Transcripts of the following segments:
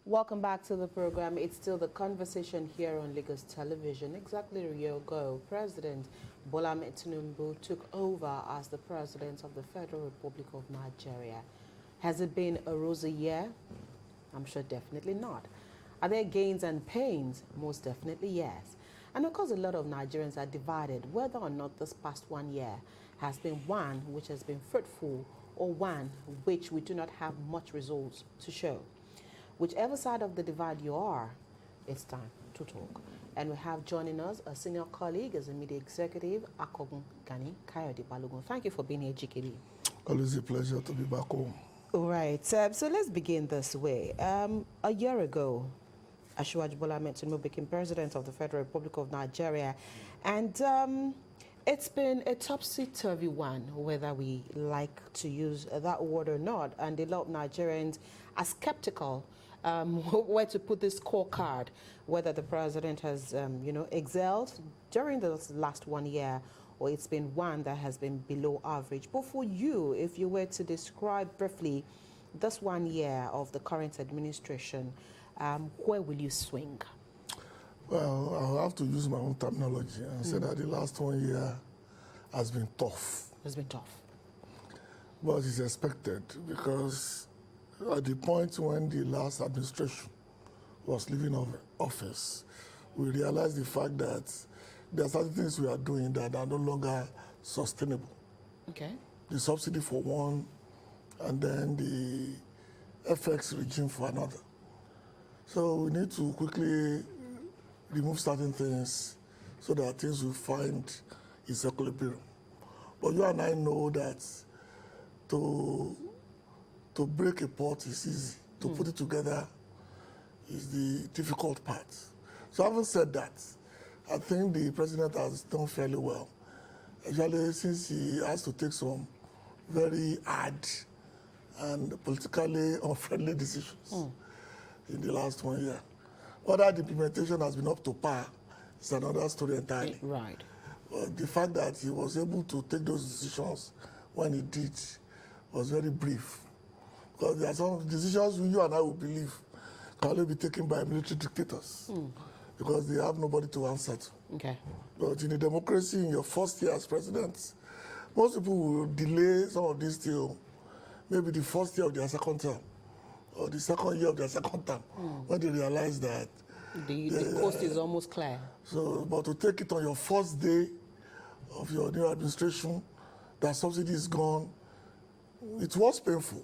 Welcome back to the program. It's still the conversation here on Lagos Television. Exactly a year ago, President Bola Ahmed Tinubu took over as the President of the Federal Republic of Nigeria. Has it been a rosy year? I'm sure definitely not. Are there gains and pains? Most definitely yes. And of course, a lot of Nigerians are divided whether or not this past 1 year has been one which has been fruitful or one which we do not have much results to show. Whichever side of the divide you are, it's time to talk. And we have joining us a senior colleague as a media executive, Akogun Gani Kayode Balogun. Thank you for being here, GKB. Always a pleasure to be back home. All right, so let's begin this way. A year ago, Asiwaju Bola Ahmed Tinubu became president of the Federal Republic of Nigeria, and it's been a topsy-turvy one, whether we like to use that word or not, and a lot of Nigerians are skeptical where to put this scorecard, whether the president has, excelled during the last 1 year, or it's been one that has been below average. But for you, if you were to describe briefly this 1 year of the current administration, where will you swing? Well, I'll have to use my own terminology and say that the last 1 year has been tough. It's been tough. But it's expected because at the point when the last administration was leaving office, we realized the fact that there are certain things we are doing that are no longer sustainable. Okay. The subsidy for one, and then the FX regime for another. So we need to quickly remove certain things so that things will find its equilibrium. But you and I know that to break a pot is easy. To put it together is the difficult part. So having said that, I think the president has done fairly well, especially since he has to take some very hard and politically unfriendly decisions in the last 1 year. Whether the implementation has been up to par is another story entirely. Right. But the fact that he was able to take those decisions when he did was very brief. Because there are some decisions you and I will believe can only be taken by military dictators because they have nobody to answer to. Okay. But in a democracy, in your first year as president, most people will delay some of this till maybe the first year of their second term or the second year of their second term when they realize that the coast is almost clear. So, but to take it on your first day of your new administration, that subsidy is gone, it was painful.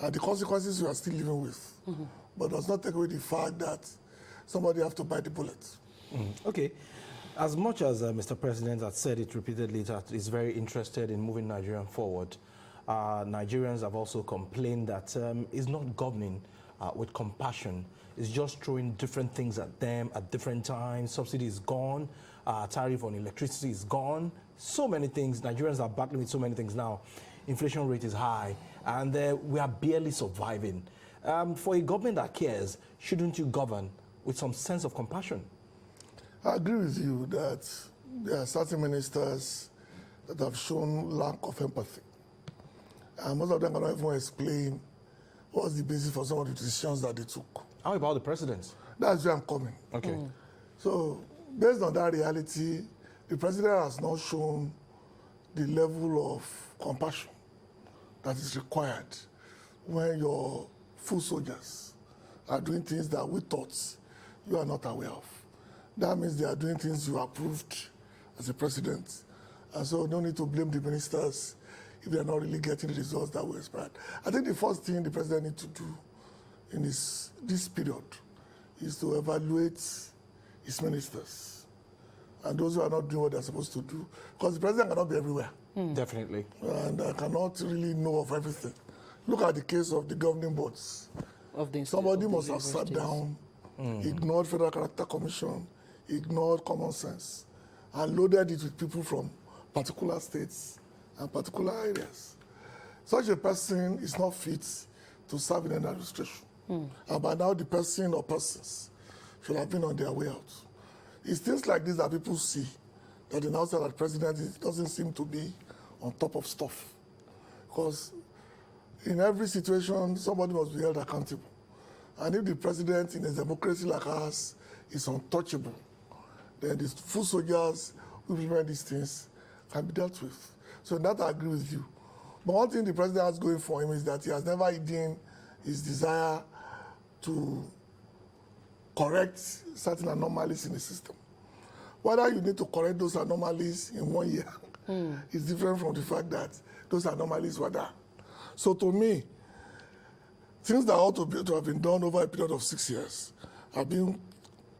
And the consequences we are still living with. But does not take away the fact that somebody have to bite the bullet. Okay. As much as Mr. President has said it repeatedly that he's very interested in moving Nigeria forward, Nigerians have also complained that he's not governing with compassion. He's just throwing different things at them at different times. Subsidy is gone. Tariff on electricity is gone. So many things. Nigerians are battling with so many things now. Inflation rate is high, and we are barely surviving. For a government that cares, shouldn't you govern with some sense of compassion? I agree with you that there are certain ministers that have shown lack of empathy. And most of them cannot even explain what's the basis for some of the decisions that they took. How about the president? That's where I'm coming. Okay. So, based on that reality, the president has not shown the level of compassion that is required when your full soldiers are doing things that we thought you are not aware of. That means they are doing things you approved as a president. And so no need to blame the ministers if they are not really getting the results that we expect. I think the first thing the president needs to do in this period is to evaluate his ministers and those who are not doing what they're supposed to do. Because the president cannot be everywhere. Definitely. And I cannot really know of everything. Look at the case of the governing boards. Somebody must have sat down, ignored Federal Character Commission, ignored common sense, and loaded it with people from particular states and particular areas. Such a person is not fit to serve in an administration. And by now, the person or persons should have been on their way out. It's things like this that people see, that in outside that president doesn't seem to be on top of stuff. Because in every situation, somebody must be held accountable. And if the president in a democracy like ours is untouchable, then the foot soldiers who implement these things can be dealt with. So in that I agree with you. But one thing the president has going for him is that he has never hidden his desire to correct certain anomalies in the system. Whether you need to correct those anomalies in 1 year is different from the fact that those anomalies were there. So to me, things that ought to have been done over a period of 6 years are being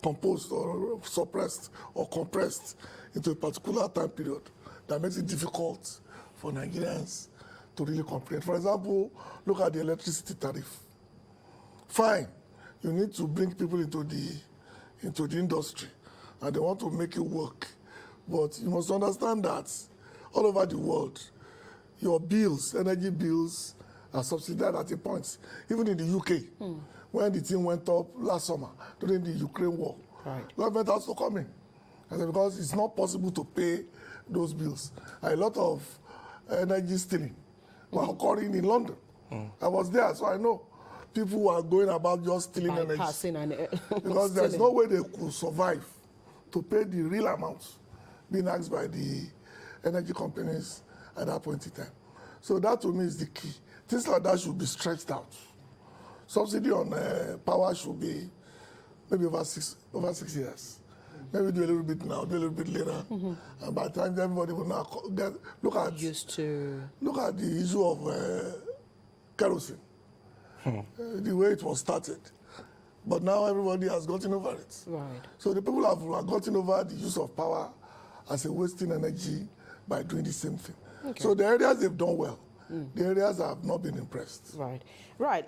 composed or suppressed or compressed into a particular time period that makes it difficult for Nigerians to really comprehend. For example, look at the electricity tariff. Fine, you need to bring people into the industry and they want to make it work. But you must understand that all over the world, your bills, energy bills, are subsidized at a point. Even in the UK, when the thing went up last summer during the Ukraine war, government has to come in. And because it's not possible to pay those bills. A lot of energy stealing were occurring in London. I was there, so I know people who are going about just stealing energy. Because there's no way they could survive to pay the real amount being asked by the energy companies at that point in time. So that to me is the key. Things like that should be stretched out. Subsidy on power should be maybe over six years. Maybe do a little bit now, do a little bit later. And by the time everybody will now look at the issue of kerosene, the way it was started. But now everybody has gotten over it. Right. So the people have gotten over the use of power as a wasting energy by doing the same thing. Okay. So the areas they've done well, the areas have not been impressed. Right. Right.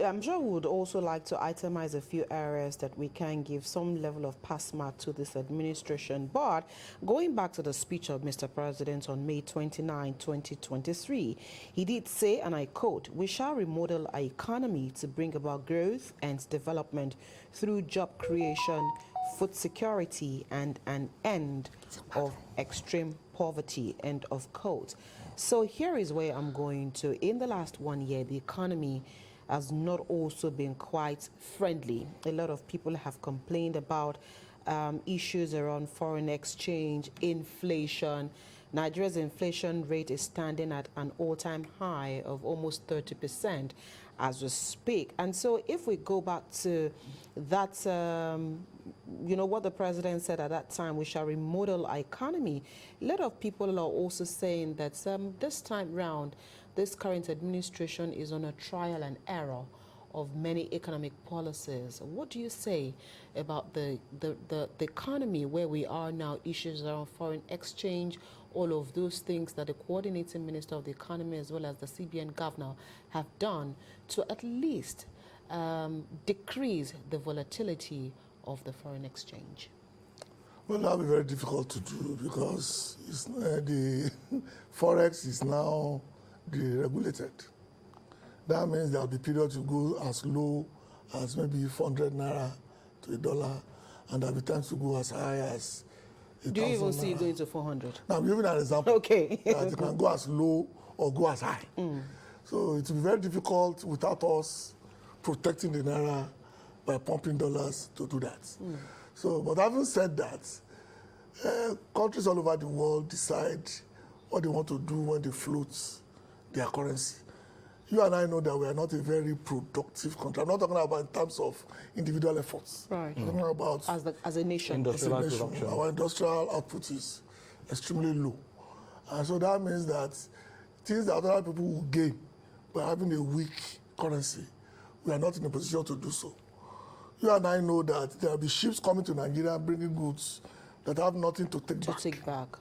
I'm sure we would also like to itemize a few areas that we can give some level of pass mark to this administration. But going back to the speech of Mr. President on May 29, 2023, he did say, and I quote, "We shall remodel our economy to bring about growth and development through job creation, food security, and an end of extreme poverty," end of quote. So here is where I'm going to. In the last 1 year, the economy has not also been quite friendly. A lot of people have complained about issues around foreign exchange, inflation. Nigeria's inflation rate is standing at an all-time high of almost 30% as we speak. And so if we go back to that, what the president said at that time, we shall remodel our economy. A lot of people are also saying that this time round, this current administration is on a trial and error of many economic policies. What do you say about the economy where we are now, issues around foreign exchange, all of those things that the coordinating minister of the economy as well as the CBN governor have done to at least decrease the volatility of the foreign exchange? Well, that'll be very difficult to do because the forex is now deregulated. That means there'll be periods you go as low as maybe 400 naira to $1, and there'll be times to go as high as 1,000 Do you even see it naira. going to 400? Now, I'm giving an example. Okay. That you can go as low or go as high. So it will be very difficult without us protecting the naira by pumping dollars to do that. So, but having said that, countries all over the world decide what they want to do when they float their currency. You and I know that we are not a very productive country. I'm not talking about in terms of individual efforts. Right. I'm talking about As a nation. Industrial production. our industrial output is extremely low. And so that means that things that other people will gain by having a weak currency, we are not in a position to do so. You and I know that there will be ships coming to Nigeria bringing goods that have nothing to take back.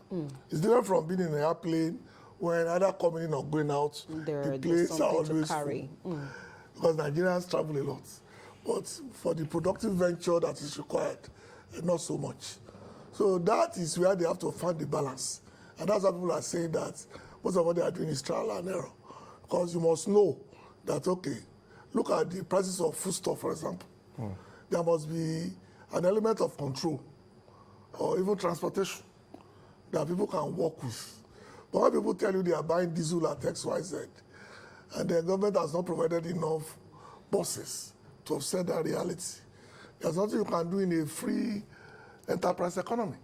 It's different from being in an airplane when either coming in or going out, the planes are always full. Because Nigerians travel a lot. But for the productive venture that is required, not so much. So that is where they have to find the balance. And that's why people are saying that most of what they are doing is trial and error. Because you must know that, okay, look at the prices of foodstuff, for example. There must be an element of control or even transportation that people can work with. But when people tell you they are buying diesel at XYZ, and the government has not provided enough buses to offset that reality. There's nothing you can do in a free enterprise economy.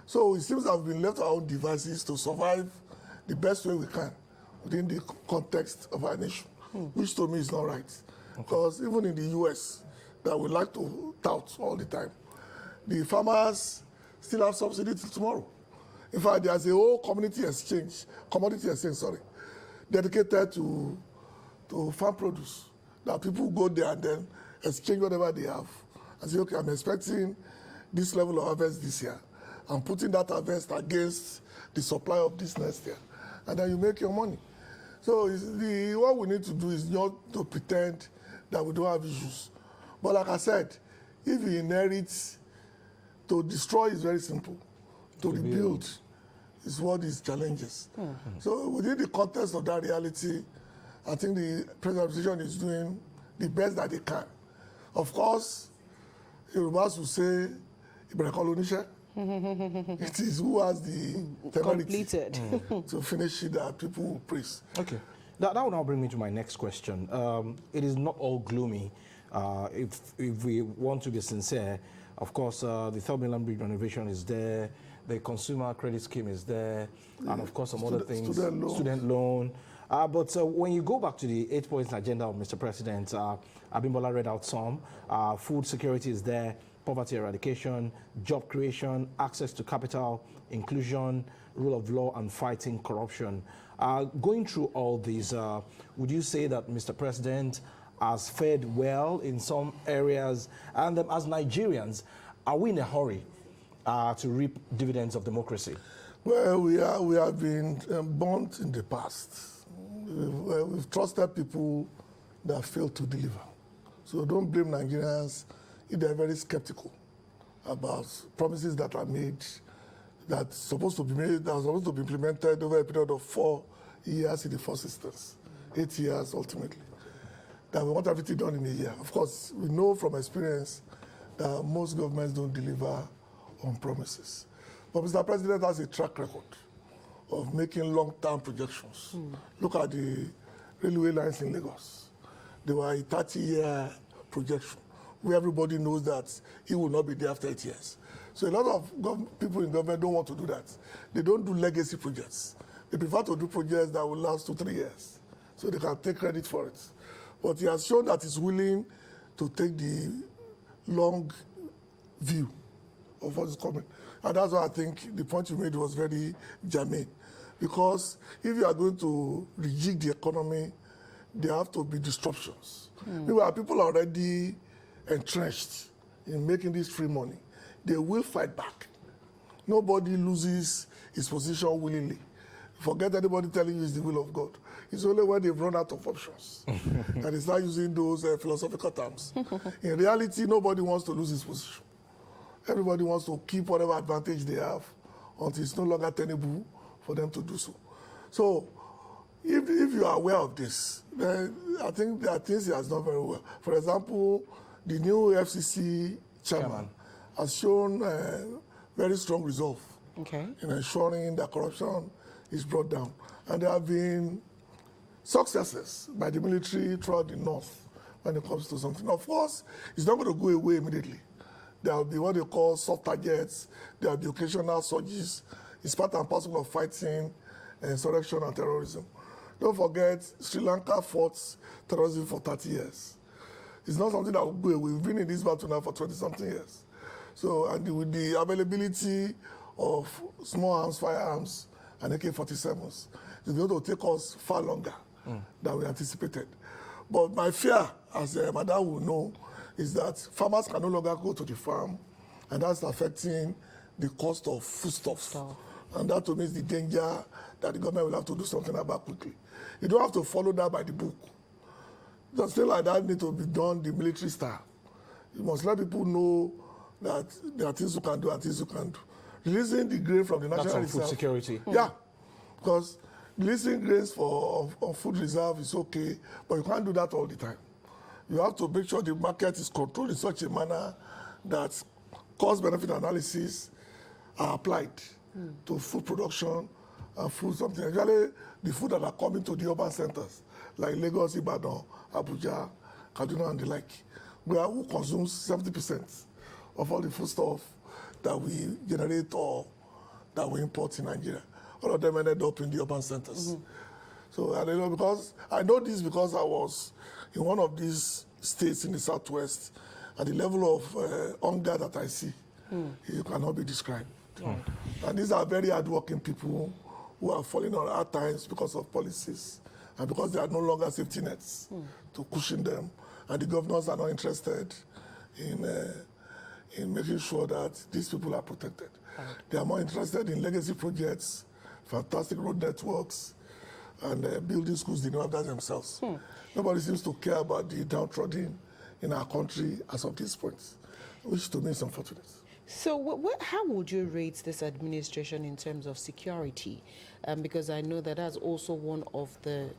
So it seems that we've been left our own devices to survive the best way we can within the context of our nation, which to me is not right. Because even in the US, that we like to tout all the time, the farmers still have subsidy till tomorrow. In fact, there's a whole commodity exchange, dedicated to farm produce. That people go there and then exchange whatever they have and say, okay, I'm expecting this level of harvest this year. I'm putting that harvest against the supply of this next year. And then you make your money. So what we need to do is not to pretend that we don't have issues. But like I said, if you inherit, to destroy is very simple. To rebuild is what is challenges. So within the context of that reality, I think the present administration is doing the best that they can. Of course, Yorubas will say, it is who has the temerity to finish it that people will praise. Okay. That will now bring me to my next question. It is not all gloomy. If we want to be sincere, of course, the Third Mainland Bridge renovation is there, the consumer credit scheme is there, and of course some other things, student loan. But when you go back to the 8 points agenda of Mr. President, Abimbola read out some. Food security is there, poverty eradication, job creation, access to capital, inclusion, rule of law, and fighting corruption. Going through all these, would you say that Mr. President has fared well in some areas? And as Nigerians, are we in a hurry to reap dividends of democracy? Well, we have been burnt in the past. We've trusted people that failed to deliver. So don't blame Nigerians if they're very skeptical about promises that are made, that's supposed to be made, that are supposed to be implemented over a period of 4 years in the first instance, 8 years ultimately. That we want everything done in a year. Of course, we know from experience that most governments don't deliver on promises. But Mr. President has a track record of making long-term projections. Look at the railway lines in Lagos. They were a 30-year projection, where everybody knows that it will not be there after 8 years. So a lot of people in government don't want to do that. They don't do legacy projects. They prefer to do projects that will last 2 to 3 years, so they can take credit for it. But he has shown that he's willing to take the long view of what is coming. And that's why I think the point you made was very germane. Because if you are going to rejig the economy, there have to be disruptions. Meanwhile, people are already entrenched in making this free money. They will fight back. Nobody loses his position willingly. Forget anybody telling you it's the will of God. It's only when they've run out of options that they start using those philosophical terms. In reality, nobody wants to lose his position. Everybody wants to keep whatever advantage they have until it's no longer tenable for them to do so. So, if you are aware of this, then I think there are things he has done very well. For example, the new FCC chairman has shown very strong resolve in ensuring that corruption is brought down. And there have been successes by the military throughout the north when it comes to something. Of course, it's not going to go away immediately. There will be what they call soft targets. There will be occasional surges. It's part and parcel of fighting insurrection and terrorism. Don't forget, Sri Lanka fought terrorism for 30 years. It's not something that will go away. We've been in this battle now for 20-something years. So, and with the availability of small arms, firearms, and AK-47s, it's going to take us far longer than we anticipated. But my fear, as Madam will know, is that farmers can no longer go to the farm, and that's affecting the cost of foodstuffs. And that to me is the danger that the government will have to do something about quickly. You don't have to follow that by the book. Just things like that need to be done the military style. You must let people know that there are things you can do and things you can't do. Releasing the grain from the national reserve. Food security. Yeah, because releasing grains on food reserve is okay, but you can't do that all the time. You have to make sure the market is controlled in such a manner that cost-benefit analysis are applied to food production and food something. Actually, the food that are coming to the urban centers, like Lagos, Ibadan, Abuja, Kaduna, and the like, who consumes 70% of all the foodstuff that we generate or that we import in Nigeria. All of them ended up in the urban centers. So I don't know, because I know this because I was in one of these states in the southwest, and the level of hunger that I see, it cannot be described. And these are very hardworking people who are falling on hard times because of policies and because there are no longer safety nets to cushion them. And the governors are not interested in making sure that these people are protected. They are more interested in legacy projects, fantastic road networks, and building schools they know after themselves. Nobody seems to care about the downtrodden in our country as of this point, which to me is unfortunate. So how would you rate this administration in terms of security? Because I know that that's also one of the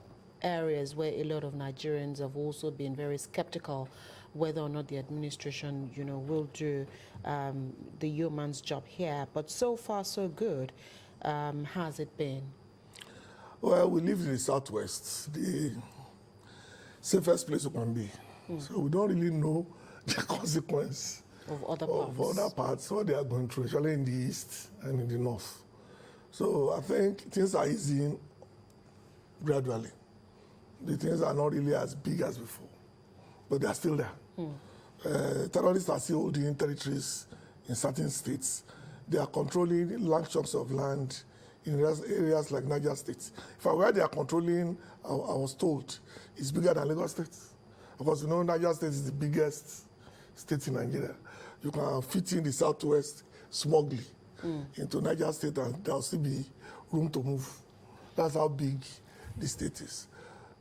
areas where a lot of Nigerians have also been very skeptical whether or not the administration, will do the yeoman's job here. But so far, so good. Has it been? Well, we live in the southwest, the safest place you can be. So we don't really know the consequence Of other parts, what they are going through, especially in the east and in the north. So I think things are easing gradually. The things are not really as big as before, but they are still there. Terrorists are still holding territories in certain states. They are controlling large chunks of land in areas like Niger State. In fact, where they are controlling, I was told, is bigger than Lagos State. Because Niger State is the biggest state in Nigeria. You can fit in the southwest smugly into Niger State, and there'll still be room to move. That's how big the state is.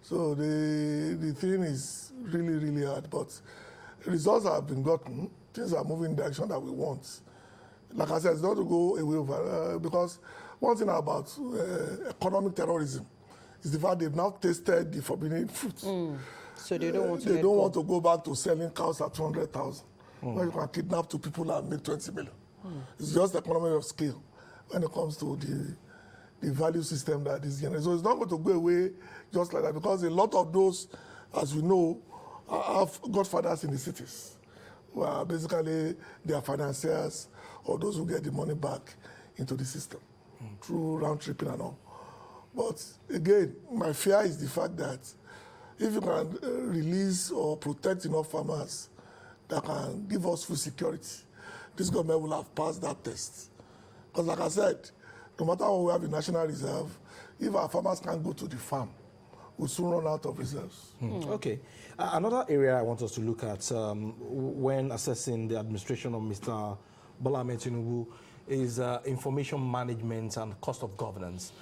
So the thing is really, really hard, but results have been gotten. Things are moving in the direction that we want. Like I said, it's not to go away over, because one thing about economic terrorism is the fact they've now tasted the forbidden fruit. So they don't want to They don't want to go back to selling cows at 200,000. Where you can kidnap 2 people and make 20 million. It's just economy of scale when it comes to the value system that is generated. So it's not going to go away just like that, because a lot of those, as we know, have godfathers in the cities, where basically they are financiers or those who get the money back into the system through round tripping and all. But again, my fear is the fact that if you can release or protect enough farmers that can give us food security, this government will have passed that test. Because like I said, no matter what we have in National Reserve, if our farmers can't go to the farm, we'll soon run out of reserves. Okay. Another area I want us to look at when assessing the administration of Mr. Bola Ahmed Tinubu is information management and cost of governance.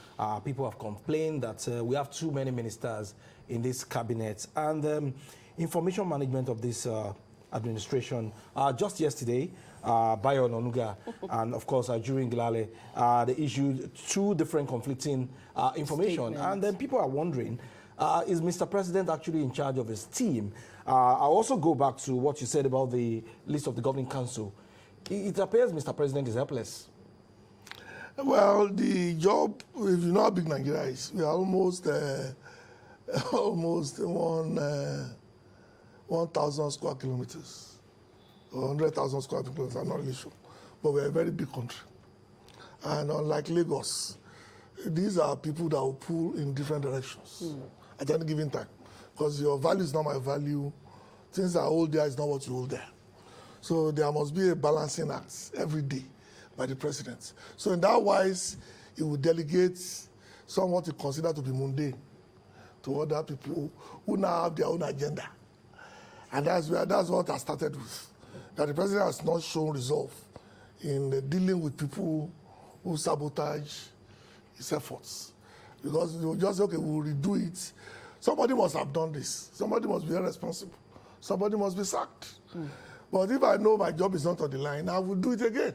People have complained that we have too many ministers in this cabinet, and information management of this administration. Just yesterday, Bayo Ononuga and, of course, Jurin Gilale, they issued 2 different conflicting information. Statements. And then people are wondering, is Mr. President actually in charge of his team? I'll also go back to what you said about the list of the governing council. It appears Mr. President is helpless. Well, the job, if you know how big Nigeria is, we are almost 1,000 square kilometers, or 100,000 square kilometers, I'm not really sure. But we're a very big country. And unlike Lagos, these are people that will pull in different directions at any given time. Because your value is not my value. Things that I hold there is not what you hold there. So there must be a balancing act every day by the president. So in that wise, he will delegate somewhat he consider to be mundane to other people who now have their own agenda. And that's what I started with. That the president has not shown resolve in dealing with people who sabotage his efforts. Because they will just say, okay, we'll redo it. Somebody must have done this. Somebody must be responsible. Somebody must be sacked. But if I know my job is not on the line, I will do it again.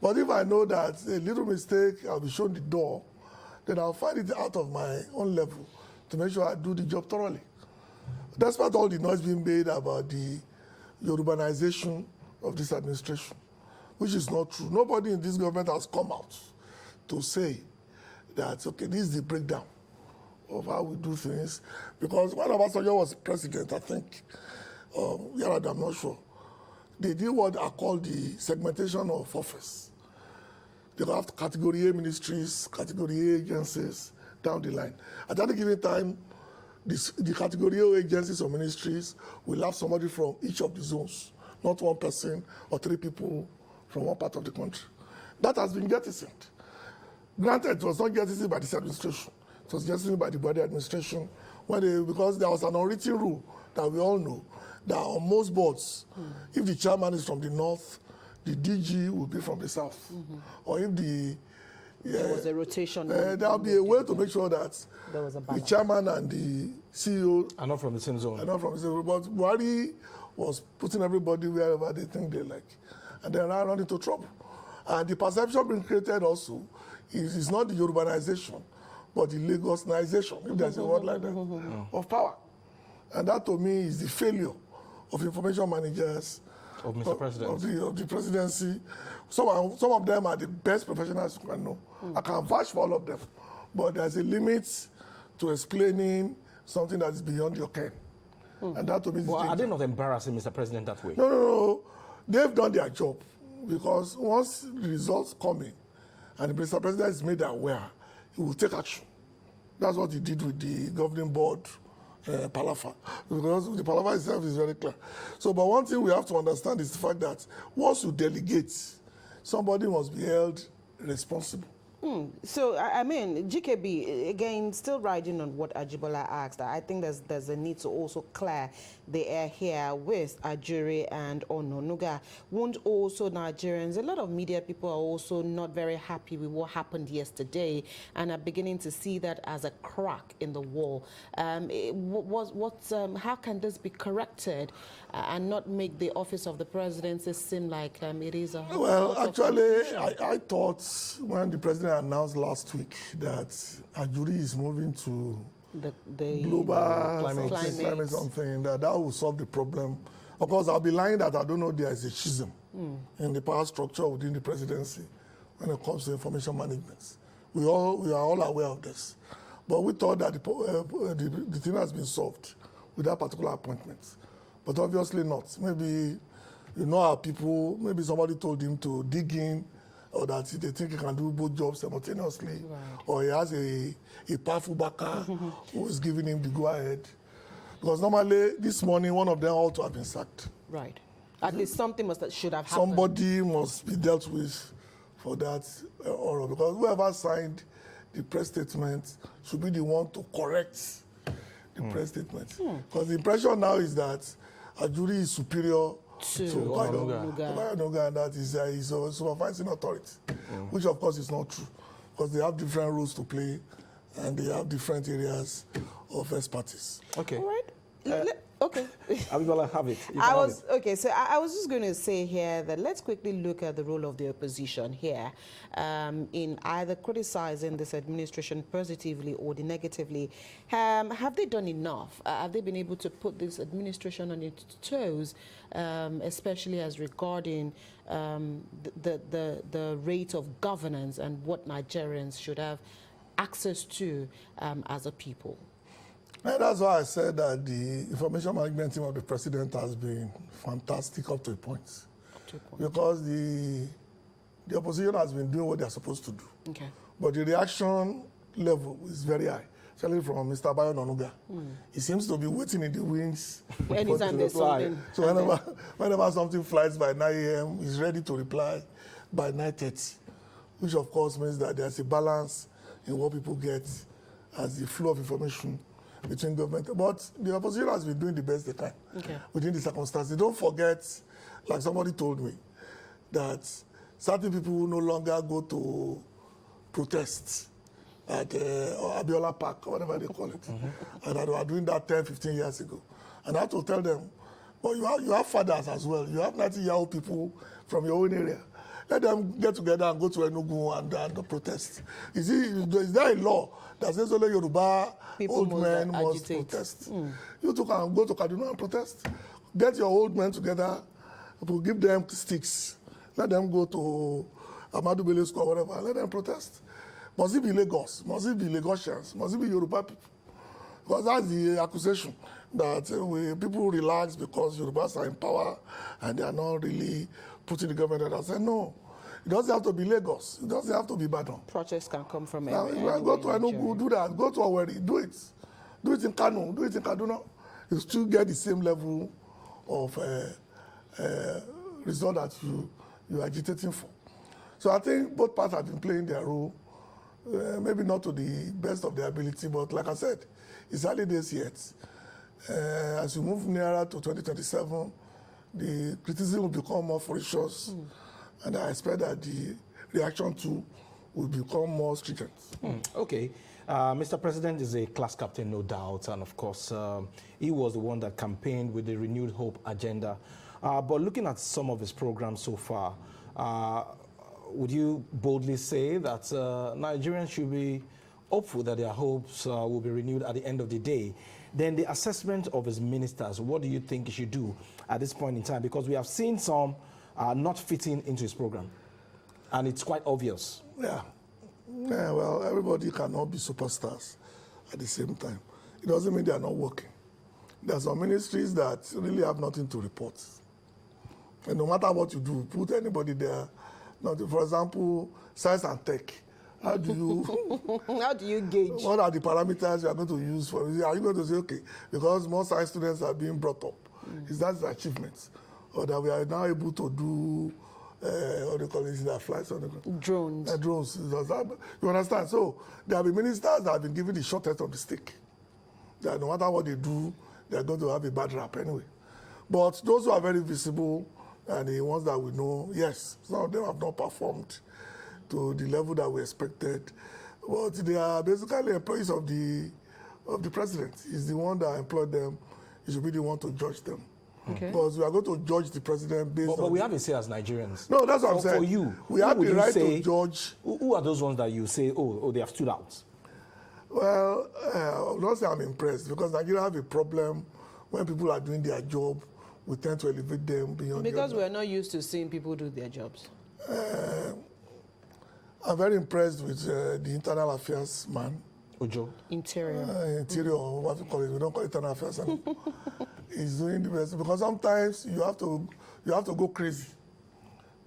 But if I know that a little mistake, I'll be shown the door, then I'll find it out of my own level to make sure I do the job thoroughly. Despite all the noise being made about the Yorubanization of this administration, which is not true. Nobody in this government has come out to say that, okay, this is the breakdown of how we do things. Because when Obasanjo was president, I think, Yarad, I'm not sure. They did what are called the segmentation of office. They have category A ministries, category A agencies down the line. At any given time, the category A agencies or ministries will have somebody from each of the zones, not one person or 3 people from one part of the country. That has been jettisoned. Granted, it was not jettisoned by this administration. It was jettisoned by the body administration because there was an unwritten rule that we all know that on most boards, if the chairman is from the north, the DG will be from the south. Or if there was a rotation. There will be a way to make sure that there was a the chairman and the CEO are not from the same zone. Are not from the same zone. But Buhari was putting everybody wherever they think they like. And then I run into trouble. And the perception being created also is not the urbanization, but the Lagosization, if there's a word like that, of power. And that to me is the failure of information managers of Mr. President. Of the presidency. Some of them are the best professionals you can know. I can vouch for all of them. But there's a limit to explaining something that is beyond your ken. And that to me is Well, are they not embarrassing Mr. President that way? No. They've done their job. Because once the results come in and the Mr. President is made aware, he will take action. That's what he did with the governing board palaver. Because the palaver itself is very clear. So, but one thing we have to understand is the fact that once you delegate, somebody must be held responsible. So, I mean, GKB, again, still riding on what Ajibola asked, I think there's a need to also clear the air here with Ajuri and Ononuga. Won't also Nigerians, a lot of media people are also not very happy with what happened yesterday and are beginning to see that as a crack in the wall. How can this be corrected and not make the office of the presidency seem like it is a... Well, actually, I thought when the president announced last week that Ajuri is moving to the global climate something, that will solve the problem. Of course, I'll be lying that I don't know there is a schism in the power structure within the presidency when it comes to information management. We are all aware of this. But we thought that the thing has been solved with that particular appointment. But obviously not. Maybe, our people, maybe somebody told him to dig in, or that they think he can do both jobs simultaneously, right. Or he has a powerful backer who is giving him the go-ahead. Because normally, this morning, one of them ought to have been sacked. Right. At least something should have happened. Somebody must be dealt with for that error. Because whoever signed the press statement should be the one to correct the press statement. Because the impression now is that Ajuri is superior to Ononuga, and that is a supervising authority, which of course is not true, because they have different roles to play and they have different areas of expertise. Okay. All right. Okay. Abibola, have it. Okay, so I was just going to say here that let's quickly look at the role of the opposition here in either criticizing this administration positively or negatively. Have they done enough? Have they been able to put this administration on its toes, especially as regarding the rate of governance and what Nigerians should have access to as a people? And that's why I said that the information management team of the president has been fantastic up to a point. Because the opposition has been doing what they're supposed to do. Okay. But the reaction level is very high, especially from Mr. Bayo Ononuga. He seems to be waiting in the wings. Anytime there's something. So whenever something flies by 9 a.m., he's ready to reply by 9:30, which of course means that there's a balance in what people get as the flow of information between government. But the opposition has been doing the best they can within the circumstances. Don't forget, like somebody told me, that certain people will no longer go to protest at Abiola Park, or whatever they call it. And they were doing that 10, 15 years ago. And I had to tell them, well, you have fathers as well. You have 90-year-old people from your own area. Let them get together and go to Enugu and protest. Is there a law that says only Yoruba old men must protest? You two can go to Kaduna and protest. Get your old men together, give them sticks. Let them go to Ahmadu Bello Square, whatever. Let them protest. Must it be Lagos? Must it be Lagosians? Must it be Yoruba people? Because that's the accusation. that people relax because Yorubas are in power and they are not really putting the government. I said, no, it doesn't have to be Lagos. It doesn't have to be Ibadan. Protests can come from Now, anywhere. go to Enugu, do that. Go to Owerri, do it. Do it in Kano, do it in Kaduna. You still get the same level of result that you're agitating for. So I think both parties have been playing their role, maybe not to the best of their ability, but like I said, it's early days yet. As we move nearer to 2027, the criticism will become more ferocious, and I expect that the reaction too will become more stringent. Okay. Mr. President is a class captain, no doubt, and of course, he was the one that campaigned with the Renewed Hope agenda. But looking at some of his programs so far, would you boldly say that Nigerians should be hopeful that their hopes will be renewed at the end of the day? Then the assessment of his ministers, what do you think he should do at this point in time? Because we have seen some not fitting into his program, and it's quite obvious. Yeah, well, everybody cannot be superstars at the same time. It doesn't mean they are not working. There are some ministries that really have nothing to report. And no matter what you do, put anybody there. For example, science and tech. How do you gauge? What are the parameters you are going to use for? Are you going to say, okay, because more science students are being brought up, is that the achievements? Or that we are now able to do, what do you call it, that flies on the ground? Drones. Drones. You understand? So there have been ministers that have been given the shortest of the stick. That no matter what they do, they are going to have a bad rap anyway. But those who are very visible, and the ones that we know, yes, some of them have not performed to the level that we expected. But they are basically employees of the president. He's the one that employed them. He should be the one to judge them. Okay. Because we are going to judge the president based on... But we have a say as Nigerians. No, that's what I'm saying. For you, we have the right to judge... Who are those ones that you say, oh, they have stood out? Well, I will not say I'm impressed, because Nigeria have a problem when people are doing their job. We tend to elevate them beyond. Because we're not used to seeing people do their jobs. I'm very impressed with the internal affairs man. Ojo? Interior, what we call it. We don't call it internal affairs anymore. He's doing the best, because sometimes you have to go crazy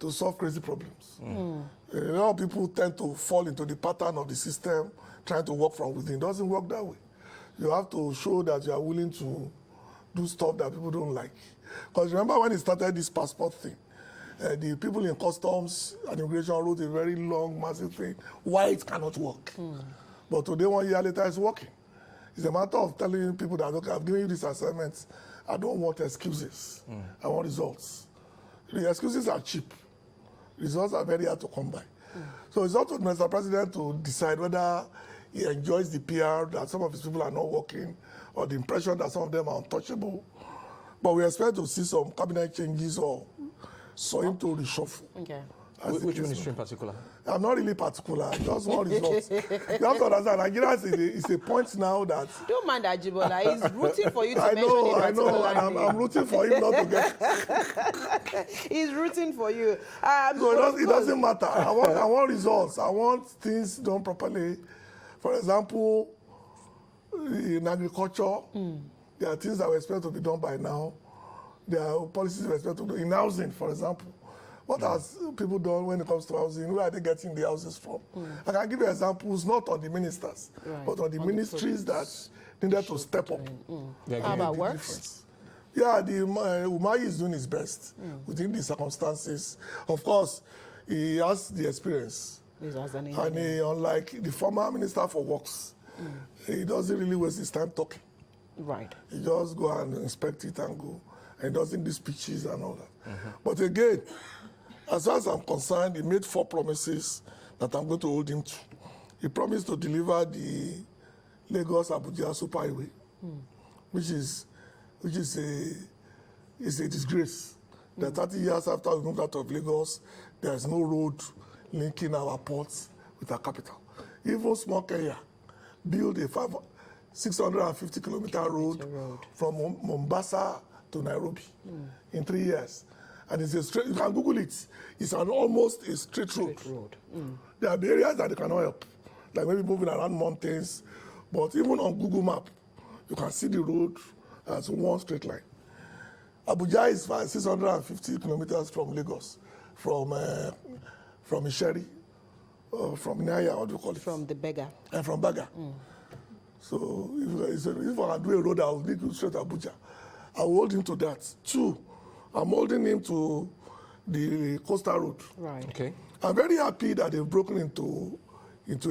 to solve crazy problems. A lot of people tend to fall into the pattern of the system, trying to work from within. It doesn't work that way. You have to show that you are willing to do stuff that people don't like. Because remember when he started this passport thing, the people in customs and immigration wrote a very long, massive thing, why it cannot work. But today, 1 year later, it's working. It's a matter of telling people that, okay, I've given you this assignment, I don't want excuses. I want results. The excuses are cheap. Results are very hard to come by. So it's up to Mr. President to decide whether he enjoys the PR that some of his people are not working, or the impression that some of them are untouchable. But we expect to see some cabinet changes or for him to reshuffle. Okay. Which ministry in particular? I'm not really particular, just one result. You have to understand, Nigeria is a point now that... Don't mind Ajibola, he's rooting for you to mention I a particular know, name. I'm rooting for him not to get... He's rooting for you. So it doesn't matter. I want results. I want things done properly. For example, in agriculture, there are things that we expect to be done by now. There are policies we expect to do. In housing, for example, what has people done when it comes to housing? Where are they getting the houses from? I can give you examples, not on the ministers, but on the ministries that needed to step up. How about works? Yeah, Umahi is doing his best within the circumstances. Of course, he has the experience. And unlike the former Minister for Works, he doesn't really waste his time talking. Right. He just go and inspect it and go. And he doesn't do speeches and all that. But again, as far as I'm concerned, he made 4 promises that I'm going to hold him to. He promised to deliver the Lagos-Abuja Superhighway, which is a disgrace. That 30 years after we moved out of Lagos, there is no road linking our ports with our capital. Even small Kenya built a 650-kilometer road from Mombasa to Nairobi in 3 years. And it's a straight, you can Google it, it's almost a straight road. There are areas that they cannot help, like maybe moving around mountains, but even on Google Map, you can see the road as one straight line. Abuja is 650 kilometers from Lagos, from Isheri, from Naya, what do you call it? From the beggar. And from Baga. So if I can do a road, I'll lead you straight to Abuja. I'll hold him to that. 2, I'm holding him to the coastal road. Right. Okay. I'm very happy that they've broken into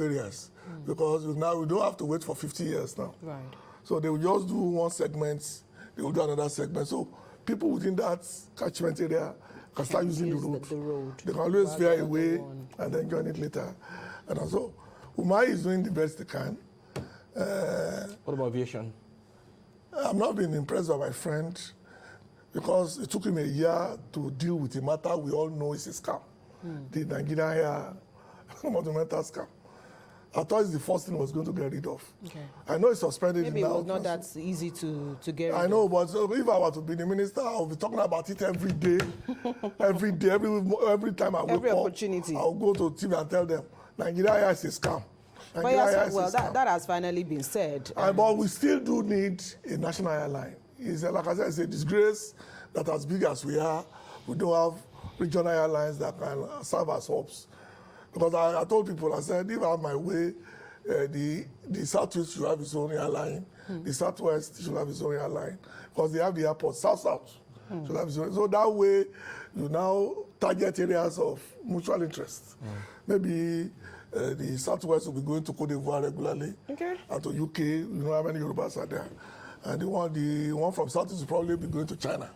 areas because now we don't have to wait for 50 years now. Right. So they will just do one segment, they will do another segment. So people within that catchment area can start using the road. The road. They can always Rather veer than away the one. and then join it later. And so Umai is doing the best they can. What about aviation? I've not been impressed by my friend because it took him a year to deal with a matter we all know is a scam. The Nigerian monumental scam. I thought it's the first thing he was going to get rid of. Okay. I know it's suspended. Maybe now. it was not that easy to get rid I know, but if I were to be the minister, I'll be talking about it every day, every day, every time I wake Every up. opportunity. I'll go to TV and tell them, Nigeria is a scam. But yes, well, that has finally been said. But we still do need a national airline. It's like I said, it's a disgrace that as big as we are, we don't have regional airlines that can serve as hubs. Because I told people, I said, if I have my way, the Southeast should have its own airline, the Southwest should have its own airline, because they have the airport, South-South should have its own. So that way, you now target areas of mutual interest. Maybe the Southwest will be going to Cote d'Ivoire regularly, and to UK, you know how many Yorubas are there. And the one from Southeast will probably be going to China.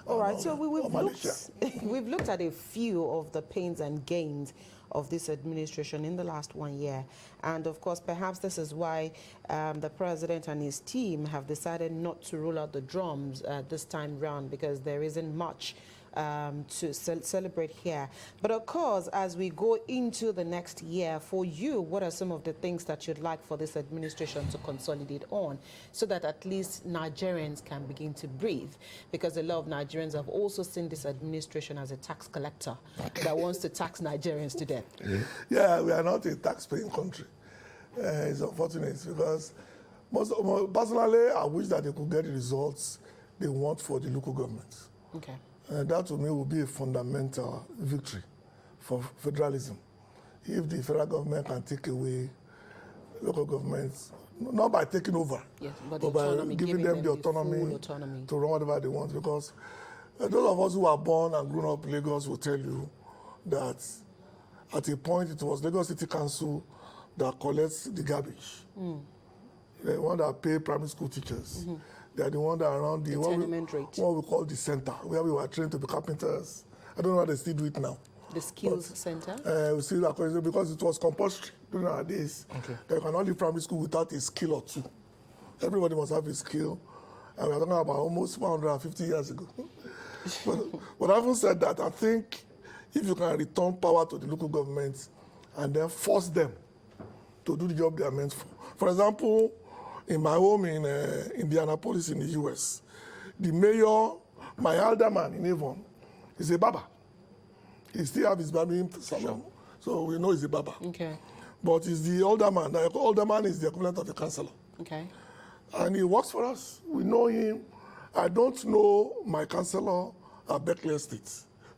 All right, so we've looked at a few of the pains and gains of this administration in the last 1 year. And of course, perhaps this is why the president and his team have decided not to roll out the drums this time round, because there isn't much to celebrate here. But of course, as we go into the next year, for you, what are some of the things that you'd like for this administration to consolidate on, so that at least Nigerians can begin to breathe? Because a lot of Nigerians have also seen this administration as a tax collector that wants to tax Nigerians to death. Yeah, we are not a tax-paying country. It's unfortunate because personally, I wish that they could get the results they want for the local governments. Okay. That to me will be a fundamental victory for federalism. If the federal government can take away local governments, not by taking over, yes, but by giving them the autonomy to run whatever they want. Because those of us who are born and grown up in Lagos will tell you that at a point it was Lagos City Council that collects the garbage. The one that pay primary school teachers. They are the one that are around the what we call the center, where we were trained to be carpenters. I don't know how they still do it now. The skills center? We still are, because it was compulsory during our days. That you cannot leave primary school without a skill or two. Everybody must have a skill. And we are talking about almost 150 years ago. But having said that, I think if you can return power to the local governments and then force them to do the job they are meant for. For example, in my home in Indianapolis in the US, the mayor, my alderman in Avon, is a barber. He still have his barbering salon, so we know he's a barber. Okay. But he's the alderman. The alderman is the equivalent of the councillor. Okay. And he works for us. We know him. I don't know my councillor at Berkeley Estate.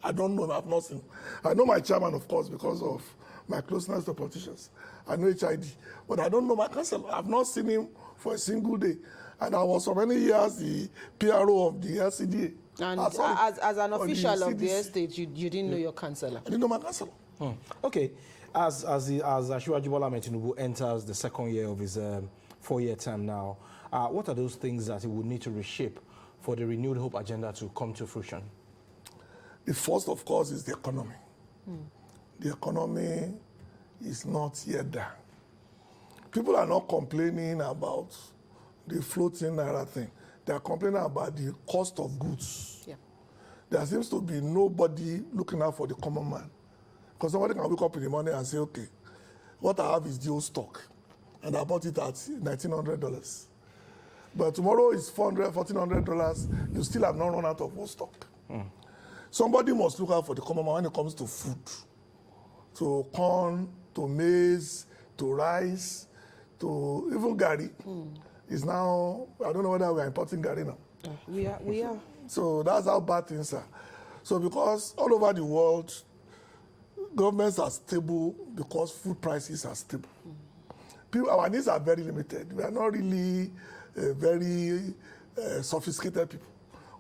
I don't know him. I've not seen him. I know my chairman, of course, because of my closeness to politicians. I know HID. But I don't know my councillor. I've not seen him for a single day. And I was for many years the PRO of the LCDA. And as an official of the estate, you didn't know your councillor? I didn't know my councillor. Okay. As Asiwaju Bola Tinubu enters the second year of his 4-year term now, what are those things that he would need to reshape for the renewed hope agenda to come to fruition? The first, of course, is the economy. The economy is not yet there. People are not complaining about the floating naira thing. They are complaining about the cost of goods. Yeah. There seems to be nobody looking out for the common man. Because somebody can wake up in the morning and say, okay, what I have is the old stock. And I bought it at $1,900. But tomorrow is $400, $1,400. You still have not run out of old stock. Somebody must look out for the common man when it comes to food. To corn, to maize, to rice, to even gari. is now, I don't know whether we are importing Gary now. We are. So that's how bad things are. So because all over the world, governments are stable because food prices are stable. People, our needs are very limited. We are not really very sophisticated people.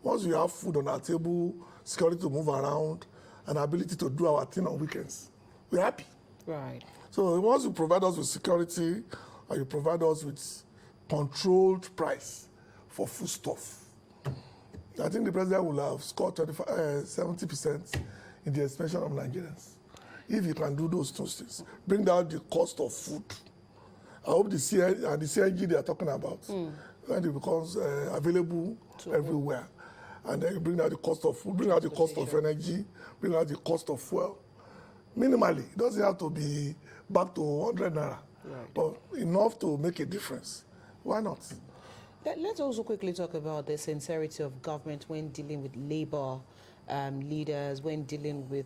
Once we have food on our table, security to move around, and ability to do our thing on weekends, we're happy. Right. So once you provide us with security, and you provide us with controlled price for foodstuff, I think the president will have scored 70% in the expansion of Nigerians. If you can do those two things, bring down the cost of food. I hope the CNG they are talking about, when it becomes available everywhere, and then you bring down the cost of food, bring down the cost of energy, bring down the cost of fuel. Minimally, it doesn't have to be back to 100 naira, but enough to make a difference. Why not? Let's also quickly talk about the sincerity of government when dealing with labor leaders, when dealing with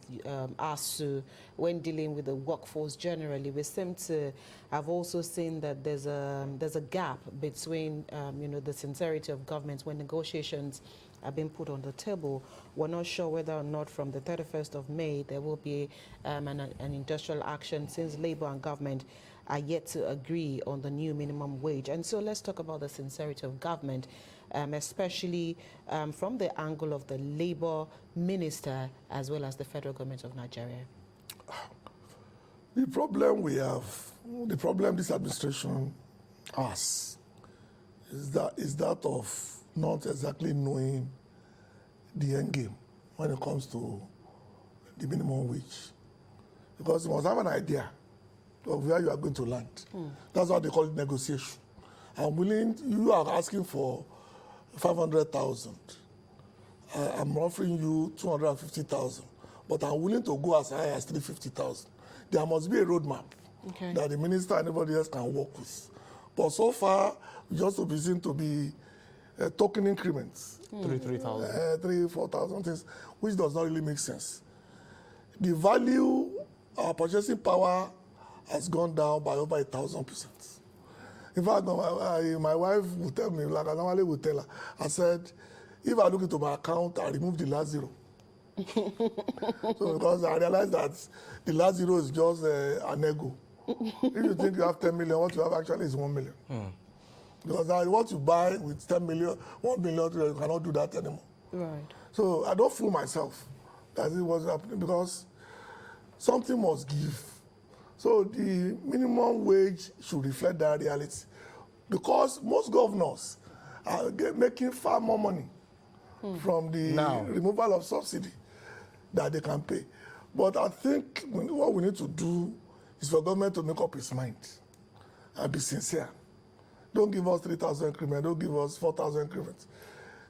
ASU, when dealing with the workforce generally. We seem to have also seen that there's a gap between the sincerity of government when negotiations are being put on the table. We're not sure whether or not from the 31st of May there will be an industrial action, since labor and government are yet to agree on the new minimum wage. And so let's talk about the sincerity of government, especially from the angle of the labor minister as well as the federal government of Nigeria. The problem we have, the problem this administration has, is that of not exactly knowing the end game when it comes to the minimum wage. Because you must have an idea of where you are going to land. That's what they call it, negotiation. You are asking for 500,000. I'm offering you 250,000, but I'm willing to go as high as 350,000. There must be a roadmap that the minister and everybody else can work with. But so far, we just seem to be token increments. 3,000. 3,000, 4,000 things, which does not really make sense. The value, our purchasing power has gone down by over 1,000%. In fact, my wife would tell me, like I normally would tell her, I said, if I look into my account, I remove the last zero. So because I realized that the last zero is just an ego. If you think you have 10 million, what you have actually is 1 million. Because what you buy with 10 million, 1 million, you cannot do that anymore. Right. So I don't fool myself that it was happening, because something must give. So the minimum wage should reflect that reality, because most governors are making far more money from the removal of subsidy that they can pay. But I think what we need to do is for government to make up its mind and be sincere. Don't give us 3,000 increments, don't give us 4,000 increments.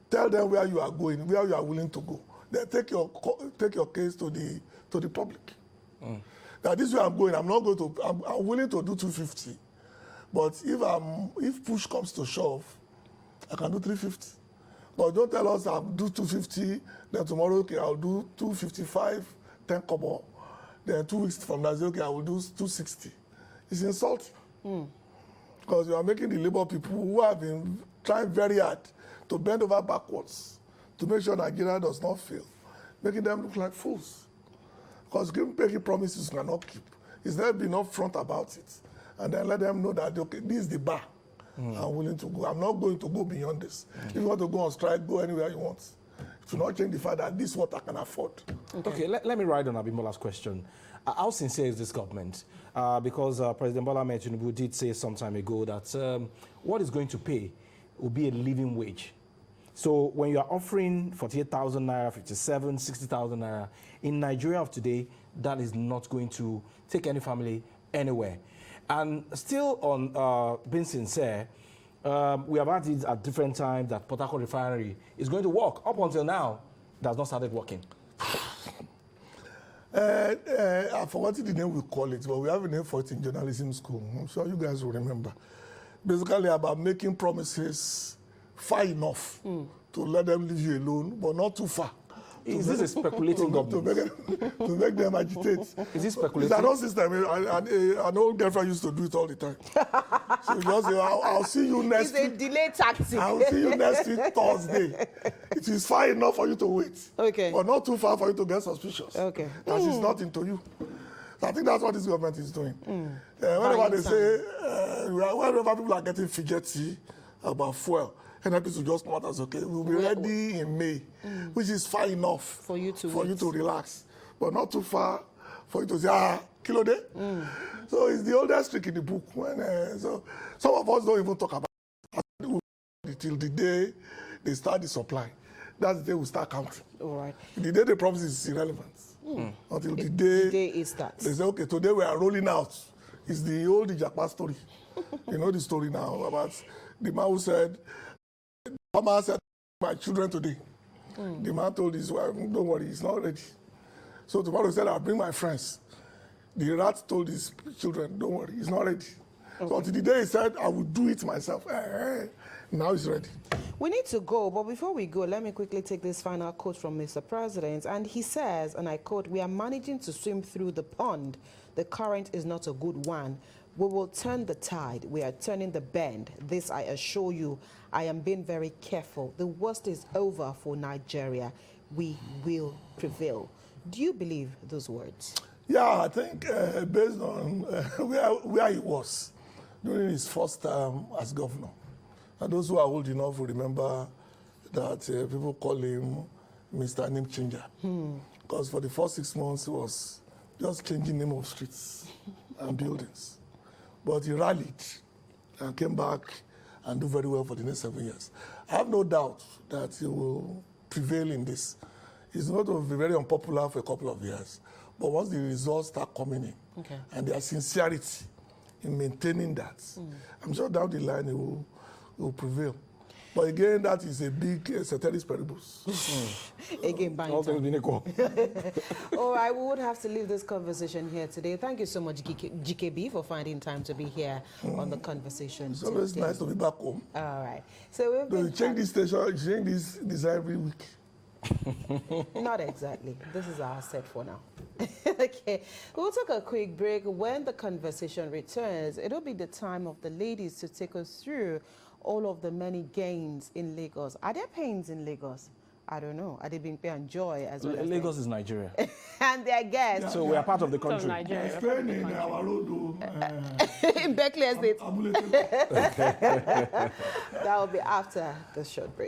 Tell them where you are going, where you are willing to go. Then take your case to the public. That this is where I'm going. I'm not going to. I'm willing to do 250, but if push comes to shove, I can do 350. But don't tell us I'll do 250. Then tomorrow, okay, I'll do 255, 10 kobo. Then 2 weeks from now, okay, I will do 260. It's insulting. Because you are making the labor people who have been trying very hard to bend over backwards to make sure Nigeria does not fail, making them look like fools. Because making promises you cannot keep. It's not being upfront about it. And then let them know that, okay, this is the bar. I'm willing to go. I'm not going to go beyond this. If you want to go on strike, go anywhere you want. It will not change the fact that this is what I can afford. Okay, let me ride on Abimola's question. How sincere is this government? Because President Bola Ahmed Tinubu did say some time ago that what is going to pay will be a living wage. So when you are offering 48,000 naira, 57, 60,000 naira, in Nigeria of today, that is not going to take any family anywhere. And still on being sincere, we have had it at different times that Port Harcourt refinery is going to work. Up until now, it has not started working. I forgot the name we call it, but we have a name for it in journalism school. I'm sure you guys will remember. Basically about making promises far enough to let them leave you alone, but not too far Is this a speculating government? To make them agitate. Is this speculating? It's an old system. An old girlfriend used to do it all the time. So you just say, I'll see you next It's a week. delay tactic. I'll see you next week, Thursday. It is far enough for you to wait. Okay. But not too far for you to get suspicious. Okay. That she's not into you. So I think that's what this government is doing. Whenever they say, whenever people are getting fidgety about fuel, NNPC will just come out and say, okay, we'll be ready in May, which is far enough for you to relax, but not too far for you to say, kilo day. So it's the oldest trick in the book. So some of us don't even talk about it till the day they start the supply. That's the day we start counting. All right. The day they promise is irrelevant. Until the day it starts. They say, okay, today we are rolling out. It's the old Ijapa story. You know the story now about the man who said, Mama said, my children today. The man told his wife, don't worry, he's not ready. So tomorrow he said, I'll bring my friends. The rat told his children, don't worry, he's not ready. Okay. So until the day he said, I will do it myself. Now he's ready. We need to go, but before we go, let me quickly take this final quote from Mr. President. And he says, and I quote, "We are managing to swim through the pond. The current is not a good one. We will turn the tide. We are turning the bend. This I assure you. I am being very careful. The worst is over for Nigeria. We will prevail." Do you believe those words? Yeah, I think based on where he was during his first term as governor. And those who are old enough will remember that people call him Mr. Name Changer. Because for the first 6 months, he was just changing name of streets and buildings. But he rallied and came back and do very well for the next 7 years. I have no doubt that he will prevail in this. He's not going to be very unpopular for a couple of years. But once the results start coming in, and their sincerity in maintaining that, I'm sure down the line he will prevail. But again, that is a big ceteris paribus. Again, buying All things being equal. All right, we would have to leave this conversation here today. Thank you so much, GKB, for finding time to be here on the conversation. It's always nice to be back home. All right. So you change this station, you change this design every week. Not exactly. This is our set for now. Okay, we'll take a quick break. When the conversation returns, it'll be the time of the ladies to take us through all of the many gains in Lagos. Are there pains in Lagos? I don't know. Are they being paid and joy as well? Lagos is Nigeria. And their guests. So we are part of the country. Nigeria. In our road, in Berkeley Estate. That will be after the short break.